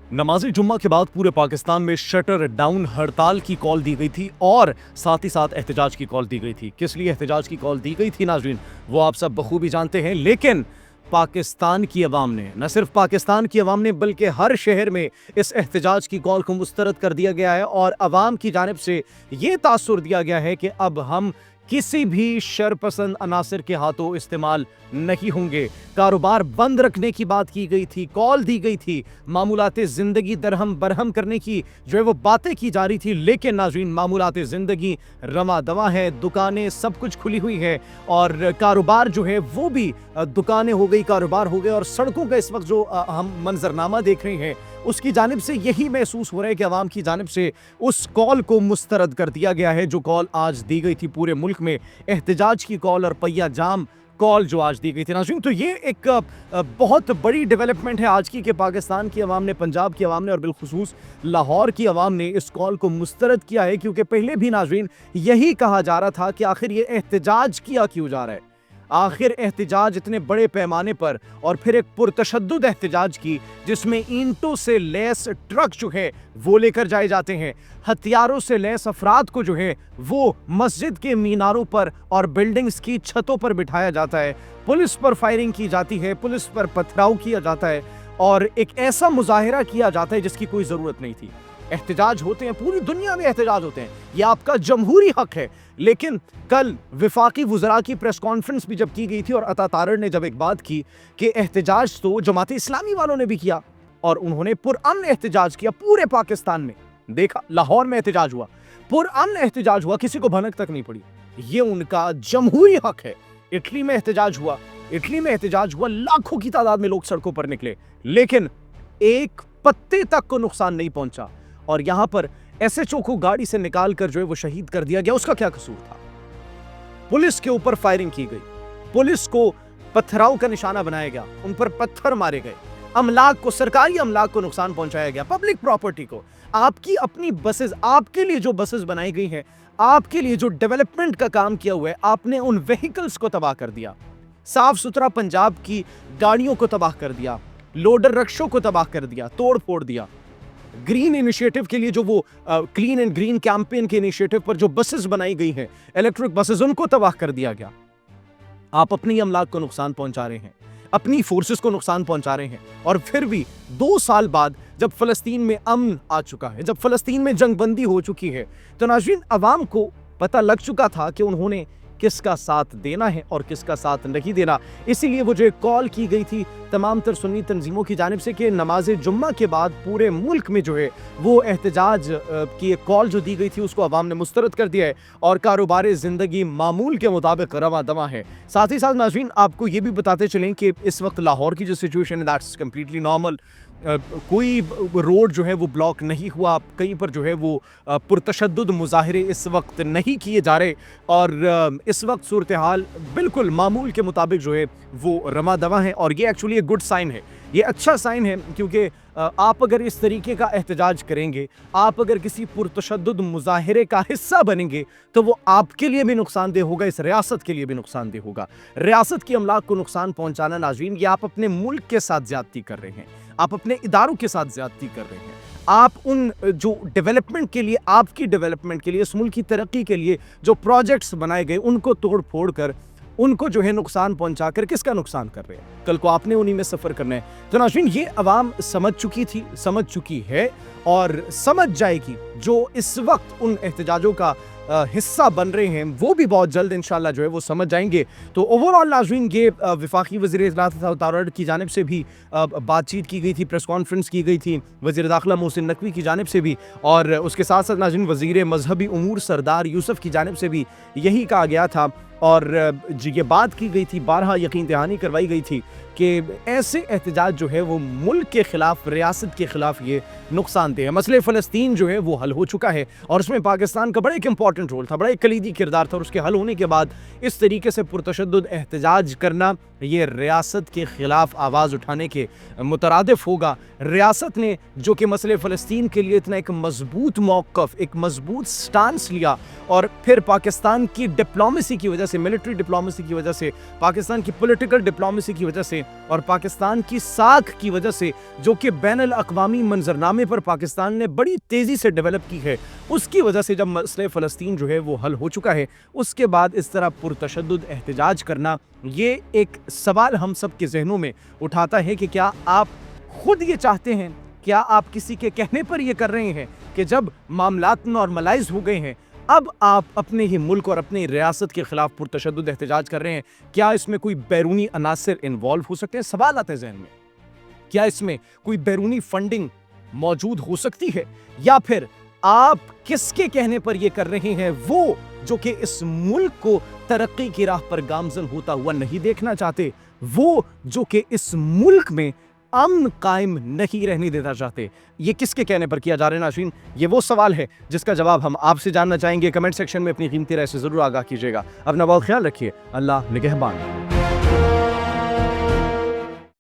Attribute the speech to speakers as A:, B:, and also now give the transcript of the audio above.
A: नमाज जुम्मा के बाद पूरे पाकिस्तान में शटर डाउन हड़ताल की कॉल दी गई थी और साथ ही साथ एहतजाज की कॉल दी गई थी। किस लिए एहतजाज की कॉल दी गई थी नाज़रीन, वो आप सब बखूबी जानते हैं। लेकिन पाकिस्तान की अवाम ने, न सिर्फ पाकिस्तान की अवाम ने बल्कि हर शहर में इस एहतजाज की कॉल को मुस्तरद कर दिया गया है और अवाम की जानिब से ये तासुर दिया गया है कि अब हम किसी भी शरपसंद अनासर के हाथों इस्तेमाल नहीं होंगे। कारोबार बंद रखने की बात की गई थी, कॉल दी गई थी, मामूलाते ज़िंदगी दरहम बरहम करने की जो है वो बातें की जा रही थी। लेकिन नाज़रीन, मामूलाते ज़िंदगी रमा दवा है, दुकानें सब कुछ खुली हुई है और कारोबार जो है वो भी दुकानें हो गई, कारोबार हो गए और सड़कों का इस वक्त जो हम मंजरनामा देख रहे हैं उसकी जानिब से यही महसूस हो रहा है कि अवाम की जानिब से उस कॉल को मुस्तरद कर दिया गया है जो कॉल आज दी गई थी पूरे मुल्क में, एहतजाज की कॉल और पहिया जाम कॉल जो आज दी गई थी नाज़रीन। तो ये एक बहुत बड़ी डेवलपमेंट है आज की कि पाकिस्तान की अवाम ने, पंजाब की अवाम ने और बिलखुसूस लाहौर की अवाम ने इस कॉल को मुस्तरद किया है, क्योंकि पहले भी नाज़रीन यही कहा जा रहा था कि आखिर ये एहतजाज किया क्यों जा रहा है, आखिर एहतजाज इतने बड़े पैमाने पर और फिर एक पुरतशद्दुद एहतजाज की जिसमें ईंटों से लैस ट्रक जो है वो लेकर जाए जाते हैं, हथियारों से लैस अफराद को जो है वो मस्जिद के मीनारों पर और बिल्डिंग्स की छतों पर बिठाया जाता है, पुलिस पर फायरिंग की जाती है, पुलिस पर पथराव किया जाता है और एक ऐसा मुजाहिरा किया जाता है जिसकी कोई ज़रूरत नहीं थी। एहतजाज होते हैं, पूरी दुनिया में एहतजाज होते हैं, ये आपका जमहूरी हक है। लेकिन कल वफाकी वज़रा की प्रेस कॉन्फ्रेंस भी जब की गई थी और अता तारड़ ने जब एक बात की कि एहतजाज तो जमात इस्लामी वालों ने भी किया और उन्होंने पुरअमन एहतजाज किया पूरे पाकिस्तान में। देखा, लाहौर में एहतजाज हुआ, पुरअमन एहतजाज हुआ, किसी को भनक तक नहीं पड़ी, ये उनका जमहूरी हक है। इटली में एहतजाज हुआ, इटली में एहतजाज हुआ, लाखों की तादाद में लोग सड़कों पर निकले, लेकिन एक पत्ते तक को नुकसान नहीं पहुंचा। और यहां पर एसएचओ को गाड़ी से निकाल कर जो है वो शहीद कर दिया गया। उसका क्या कसूर था? पुलिस के ऊपर फायरिंग की गई, पुलिस को पथराव का निशाना बनाया गया, उन पर पत्थर मारे गए, अमलाक को, सरकारी अमलाक को नुकसान पहुंचाया गया, पब्लिक प्रॉपर्टी को। आपकी अपनी बसेस, आपके लिए जो बसेस बनाई गई हैं, आपके लिए जो डेवलपमेंट का काम किया हुआ है, आपने उन व्हीकल्स को तबाह कर दिया, साफ सुथरा पंजाब की गाड़ियों को तबाह कर दिया, लोडर रक्षों को तबाह कर दिया, तोड़ फोड़ दिया। ग्रीन इनिशिएटिव के लिए जो वो क्लीन एंड ग्रीन कैंपेन के इनिशिएटिव पर जो बसेस बनाई गई हैं, इलेक्ट्रिक बसेस, उनको तबाह कर दिया गया। आप अपनी अमलाक को नुकसान पहुंचा रहे हैं, अपनी फोर्सेस को नुकसान पहुंचा रहे हैं और फिर भी 2 साल बाद जब फलस्तीन में अमन आ चुका है, जब फलस्तीन में जंगबंदी हो चुकी है, तो नाज़रीन अवाम को पता लग चुका था कि उन्होंने किसका साथ देना है और किसका साथ नहीं देना। इसीलिए वो जो कॉल की गई थी तमाम तर सुन्नी तंजीमों की जानिब से कि नमाज जुम्मा के बाद पूरे मुल्क में जो है वो एहतजाज की एक कॉल जो दी गई थी उसको अवाम ने मुस्तरद कर दिया है और कारोबार ज़िंदगी मामूल के मुताबिक रवा दवा है। साथ ही साथ नाज़रीन आपको ये भी बताते चलें कि इस वक्त लाहौर की जो सिचुएशन है दैट्स कम्प्लीटली नॉर्मल। कोई रोड जो है वो ब्लॉक नहीं हुआ, कहीं पर जो है वो पुरतशद्दुद मुजाहिरे इस वक्त नहीं किए जा रहे और इस वक्त सूरत हाल बिल्कुल मामूल के मुताबिक जो है वो रमा दवा है और ये एक्चुअली एक गुड साइन है, ये अच्छा साइन है, क्योंकि आप अगर इस तरीके का एहतजाज करेंगे, आप अगर किसी पुरतशद्दुद मुजाहिरे का हिस्सा बनेंगे तो वो आपके लिए भी नुकसानदेह होगा, इस रियासत के लिए भी नुकसानदेह होगा। रियासत की अमलाक को नुकसान पहुंचाना नाज़रीन, ये आप अपने मुल्क के साथ ज्यादती कर रहे हैं, आप अपने इदारों के साथ ज्यादती कर रहे हैं, आप उन जो डेवलपमेंट के लिए, आपकी डेवलपमेंट के लिए, इस मुल्क की तरक्की के लिए जो प्रोजेक्ट्स बनाए गए उनको तोड़ फोड़ कर, उनको जो है नुकसान पहुंचा कर किसका नुकसान कर रहे हैं? कल को आपने उन्हीं में सफ़र करना है। तो नाज़रीन ये अवाम समझ चुकी थी, समझ चुकी है और समझ जाएगी। जो इस वक्त उन एहतजाजों का हिस्सा बन रहे हैं वो भी बहुत जल्द इंशाल्लाह जो है वो समझ जाएंगे। तो ओवरऑल नाज़रीन ये वफाकी वज़ीर इत्तलात तारड़ की जानिब से भी बातचीत की गई थी, प्रेस कॉन्फ्रेंस की गई थी, वज़ीर दाखिला मोहसिन नकवी की जानिब से भी और उसके साथ साथ नाज़रीन वज़ीर मजहबी उमूर सरदार यूसुफ की जानिब से भी यही कहा गया था और ये बात की गई थी, बारहा यकीन दहानी करवाई गई थी कि ऐसे एहतजाज जो है वो मुल्क के ख़िलाफ़, रियासत के ख़िलाफ़ ये नुकसानदेह है। मसले फ़लस्तीन जो है वो हल हो चुका है और उसमें पाकिस्तान का बड़ा एक इंपॉर्टेंट रोल था, बड़ा एक कलीदी किरदार था और उसके हल होने के बाद इस तरीके से पुरतशद्दुद एहतजाज करना ये रियासत के ख़िलाफ़ आवाज़ उठाने के मुतरादिफ होगा। रियासत ने जो कि मसले फ़लस्तीन के लिए इतना एक मजबूत मौक़िफ़, एक मजबूत स्टांस लिया और फिर पाकिस्तान की डिप्लोमेसी की वजह से, मिलिट्री डिप्लोमेसी की वजह से, पाकिस्तान की पॉलिटिकल डिप्लोमेसी की वजह से اور پاکستان کی ساکھ کی وجہ سے جو کہ بین الاقوامی منظرنامے پر پاکستان نے بڑی تیزی سے ڈیولپ کی ہے، اس کی وجہ سے جب مسئلہ فلسطین جو ہے وہ حل ہو چکا ہے، اس کے بعد اس طرح پرتشدد احتجاج کرنا یہ ایک سوال ہم سب کے ذہنوں میں اٹھاتا ہے کہ کیا آپ خود یہ چاہتے ہیں؟ کیا آپ کسی کے کہنے پر یہ کر رہے ہیں کہ جب معاملات نارملائز ہو گئے ہیں اب آپ اپنے ہی ملک اور اپنی ریاست کے خلاف پرتشدد احتجاج کر رہے ہیں؟ کیا اس میں کوئی بیرونی عناصر انوالو ہو سکتے ہیں؟ سوال آتے ہیں ذہن میں۔ کیا اس میں کوئی بیرونی فنڈنگ موجود ہو سکتی ہے؟ یا پھر آپ کس کے کہنے پر یہ کر رہے ہیں؟ وہ جو کہ اس ملک کو ترقی کی راہ پر گامزن ہوتا ہوا نہیں دیکھنا چاہتے، وہ جو کہ اس ملک میں امن قائم نہیں رہنے دینا چاہتے، یہ کس کے کہنے پر کیا جا رہا ہے ناظرین؟ یہ وہ سوال ہے جس کا جواب ہم آپ سے جاننا چاہیں گے۔ کمنٹ سیکشن میں اپنی قیمتی رائے سے ضرور آگاہ کیجیے گا۔ اپنا بہت خیال رکھیے۔ اللہ نگہبان۔